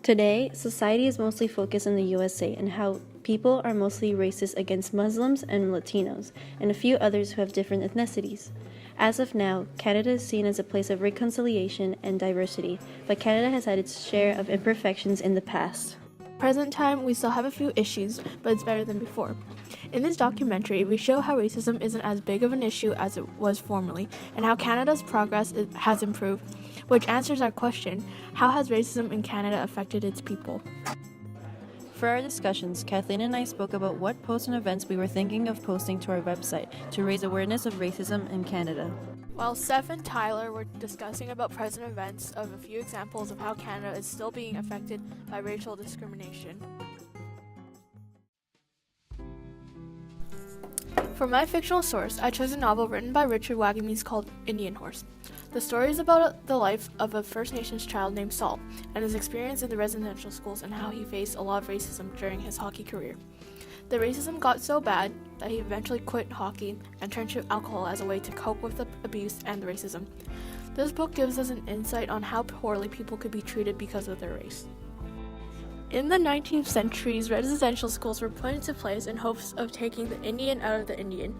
Today, society is mostly focused in the USA and how people are mostly racist against Muslims and Latinos, and a few others who have different ethnicities. As of now, Canada is seen as a place of reconciliation and diversity, but Canada has had its share of imperfections in the past. Present time, we still have a few issues, but it's better than before. In this documentary, we show how racism isn't as big of an issue as it was formerly, and how Canada's progress has improved, which answers our question, how has racism in Canada affected its people? For our discussions, Kathleen and I spoke about what posts and events we were thinking of posting to our website to raise awareness of racism in Canada. While Steph and Tyler were discussing about present events of a few examples of how Canada is still being affected by racial discrimination. For my fictional source, I chose a novel written by Richard Wagamese called Indian Horse. The story is about the life of a First Nations child named Saul and his experience in the residential schools and how he faced a lot of racism during his hockey career. The racism got so bad that he eventually quit hockey and turned to alcohol as a way to cope with the abuse and the racism. This book gives us an insight on how poorly people could be treated because of their race. In the 19th century, residential schools were put into place in hopes of taking the Indian out of the Indian.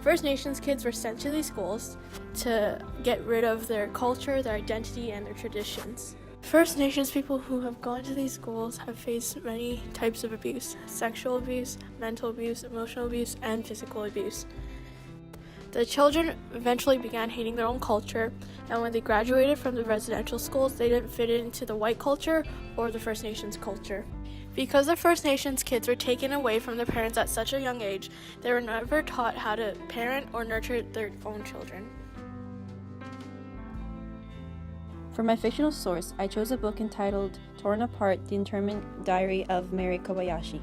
First Nations kids were sent to these schools to get rid of their culture, their identity, and their traditions. First Nations people who have gone to these schools have faced many types of abuse: sexual abuse, mental abuse, emotional abuse, and physical abuse. The children eventually began hating their own culture, and when they graduated from the residential schools, they didn't fit into the white culture or the First Nations culture. Because the First Nations kids were taken away from their parents at such a young age, they were never taught how to parent or nurture their own children. For my fictional source, I chose a book entitled Torn Apart: The Internment Diary of Mary Kobayashi.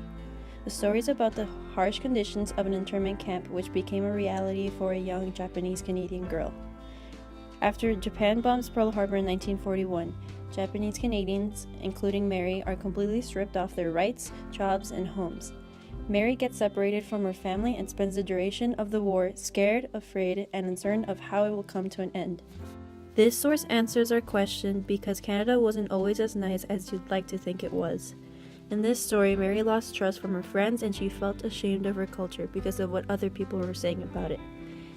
The story is about the harsh conditions of an internment camp which became a reality for a young Japanese-Canadian girl. After Japan bombs Pearl Harbor in 1941, Japanese Canadians, including Mary, are completely stripped of their rights, jobs, and homes. Mary gets separated from her family and spends the duration of the war scared, afraid, and uncertain of how it will come to an end. This source answers our question because Canada wasn't always as nice as you'd like to think it was. In this story, Mary lost trust from her friends and she felt ashamed of her culture because of what other people were saying about it.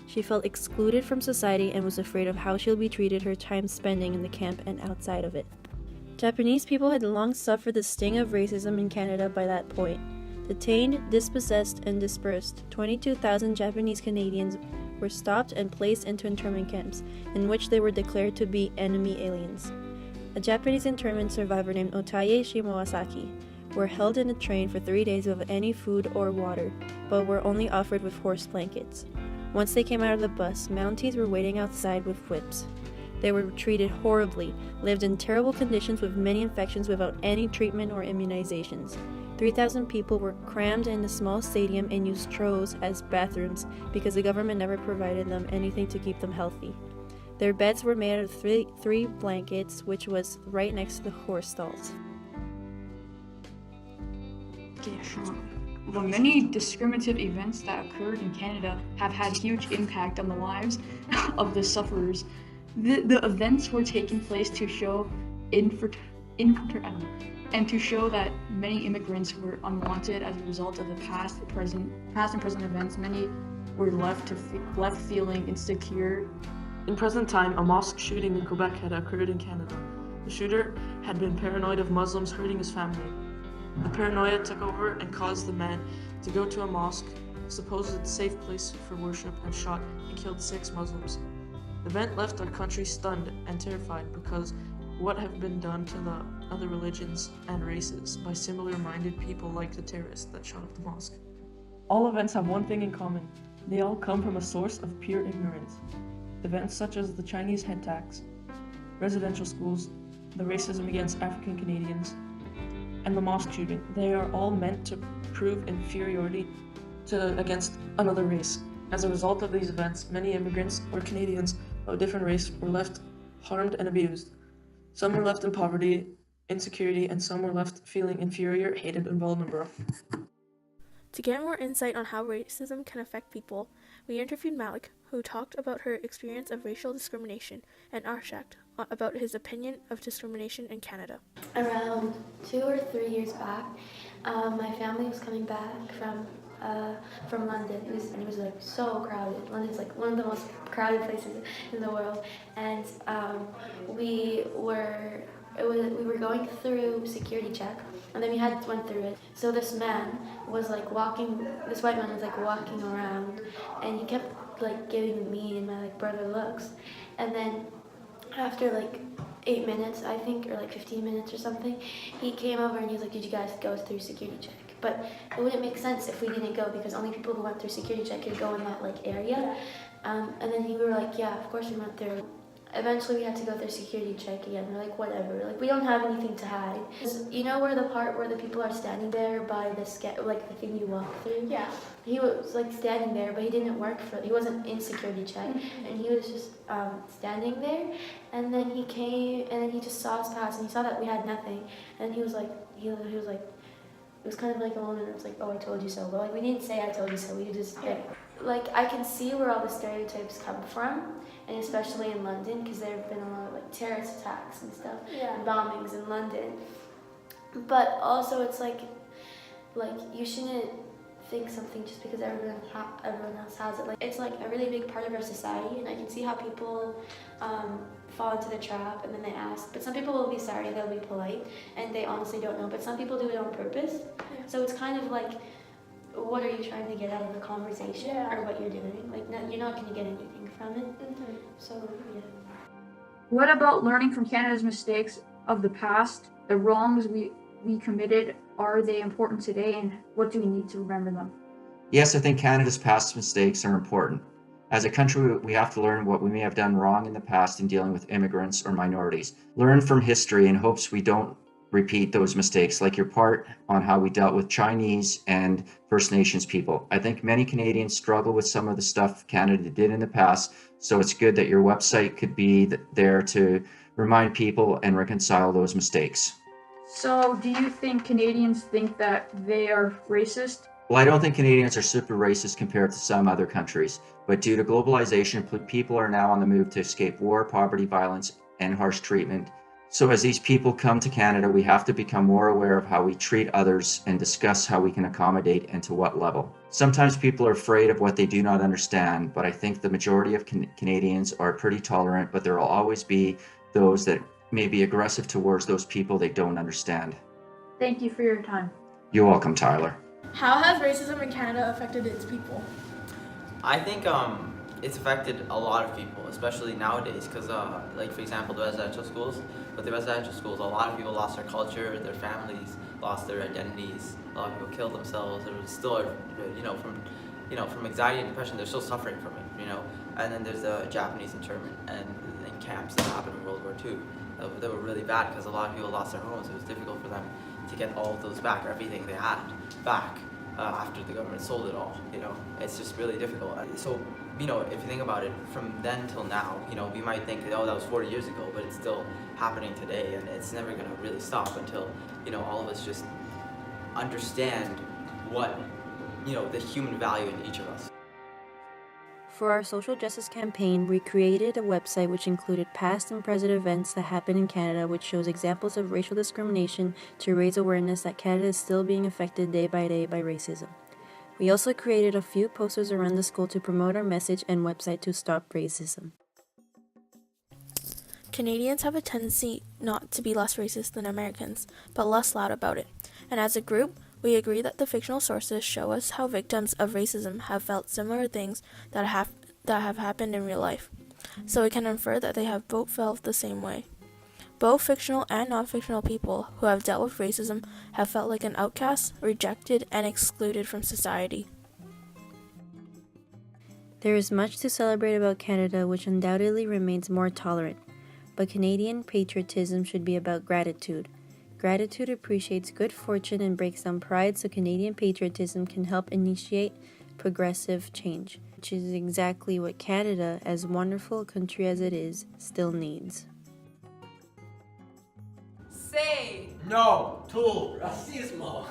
She felt excluded from society and was afraid of how she'll be treated her time spending in the camp and outside of it. Japanese people had long suffered the sting of racism in Canada by that point. Detained, dispossessed, and dispersed, 22,000 Japanese Canadians were stopped and placed into internment camps, in which they were declared to be enemy aliens. A Japanese internment survivor named Otaye Shimawasaki were held in a train for 3 days without any food or water, but were only offered with horse blankets. Once they came out of the bus, Mounties were waiting outside with whips. They were treated horribly, lived in terrible conditions with many infections without any treatment or immunizations. 3,000 people were crammed in a small stadium and used troghs as bathrooms because the government never provided them anything to keep them healthy. Their beds were made out of three blankets, which was right next to the horse stalls. The many discriminative events that occurred in Canada have had huge impact on the lives of the sufferers. The events were taking place to show and to show that many immigrants were unwanted as a result of the past and present events. Many were left feeling insecure. In present time, a mosque shooting in Quebec had occurred in Canada. The shooter had been paranoid of Muslims hurting his family. The paranoia took over and caused the man to go to a mosque, supposed safe place for worship, and shot and killed 6 Muslims. The event left our country stunned and terrified because what have been done to the other religions and races by similar-minded people like the terrorists that shot up the mosque. All events have one thing in common. They all come from a source of pure ignorance. Events such as the Chinese head tax, residential schools, the racism against African Canadians, and the mosque shooting, they are all meant to prove inferiority against another race. As a result of these events, many immigrants or Canadians of a different race were left harmed and abused. Some were left in poverty, insecurity, and some were left feeling inferior, hated, and vulnerable. To get more insight on how racism can affect people, we interviewed Malik, who talked about her experience of racial discrimination, and Arshak, about his opinion of discrimination in Canada. Around 2 or 3 years back, my family was coming back from London. It was like so crowded. London's like one of the most crowded places in the world, and we were going through security check, and then we went through it. So this man was like walking. This white man was like walking around, and he kept like giving me and my like brother looks, and then after like 8 minutes, I think, or like 15 minutes or something, he came over and he was like, "Did you guys go through security check?" But it wouldn't make sense if we didn't go, because only people who went through security check could go in that like area. And then we were like, "Yeah, of course we went through." Eventually we had to go through security check again. We're like, whatever, like we don't have anything to hide. You know where the part where the people are standing there by like the thing you walk through? Yeah. He was like standing there, but he wasn't in security check, and he was just standing there. And then he came, and then he just saw us pass, and he saw that we had nothing, and he was like, it was kind of like a moment. It was like, "Oh, I told you so," but like we didn't say "I told you so." We just like I can see where all the stereotypes come from, and especially in London, because there have been a lot of like terrorist attacks and stuff, and bombings in London. But also, it's like you shouldn't think something just because everyone else has it. Like it's like a really big part of our society, and I can see how people fall into the trap, and then they ask. But some people will be sorry, they'll be polite, and they honestly don't know. But some people do it on purpose. Yeah. So it's kind of like, what are you trying to get out of the conversation, or what you're doing? Like, you're not going to get anything from it. Mm-hmm. So yeah. What about learning from Canada's mistakes of the past? The wrongs we committed, are they important today, and what do we need to remember them? Yes, I think Canada's past mistakes are important. As a country, we have to learn what we may have done wrong in the past in dealing with immigrants or minorities. Learn from history in hopes we don't repeat those mistakes, like your part on how we dealt with Chinese and First Nations people. I think many Canadians struggle with some of the stuff Canada did in the past, so it's good that your website could be there to remind people and reconcile those mistakes. So, do you think Canadians think that they are racist? Well, I don't think Canadians are super racist compared to some other countries, but due to globalization, people are now on the move to escape war, poverty, violence, and harsh treatment. So as these people come to Canada, we have to become more aware of how we treat others and discuss how we can accommodate and to what level. Sometimes people are afraid of what they do not understand, but I think the majority of Canadians are pretty tolerant, but there will always be those that may be aggressive towards those people they don't understand. Thank you for your time. You're welcome, Tyler. How has racism in Canada affected its people? I think it's affected a lot of people, especially nowadays, because like for example, the residential schools. With the residential schools, a lot of people lost their culture, their families lost their identities. A lot of people killed themselves. There still are, from anxiety and depression, they're still suffering from it, And then there's the Japanese internment and camps that happened in World War II. They were really bad because a lot of people lost their homes. It was difficult for them to get all of those back, or everything they had back. After the government sold it all, it's just really difficult. So, if you think about it, from then till now, we might think, oh, that was 40 years ago, but it's still happening today, and it's never going to really stop until, all of us just understand what, the human value in each of us. For our social justice campaign, we created a website which included past and present events that happen in Canada, which shows examples of racial discrimination to raise awareness that Canada is still being affected day by day by racism. We also created a few posters around the school to promote our message and website to stop racism. Canadians have a tendency not to be less racist than Americans, but less loud about it. And as a group, we agree that the fictional sources show us how victims of racism have felt similar things that have happened in real life. So we can infer that they have both felt the same way. Both fictional and non-fictional people who have dealt with racism have felt like an outcast, rejected, and excluded from society. There is much to celebrate about Canada, which undoubtedly remains more tolerant. But Canadian patriotism should be about gratitude. Gratitude appreciates good fortune and breaks down pride, so Canadian patriotism can help initiate progressive change, which is exactly what Canada, as wonderful a country as it is, still needs. Say no to racismo.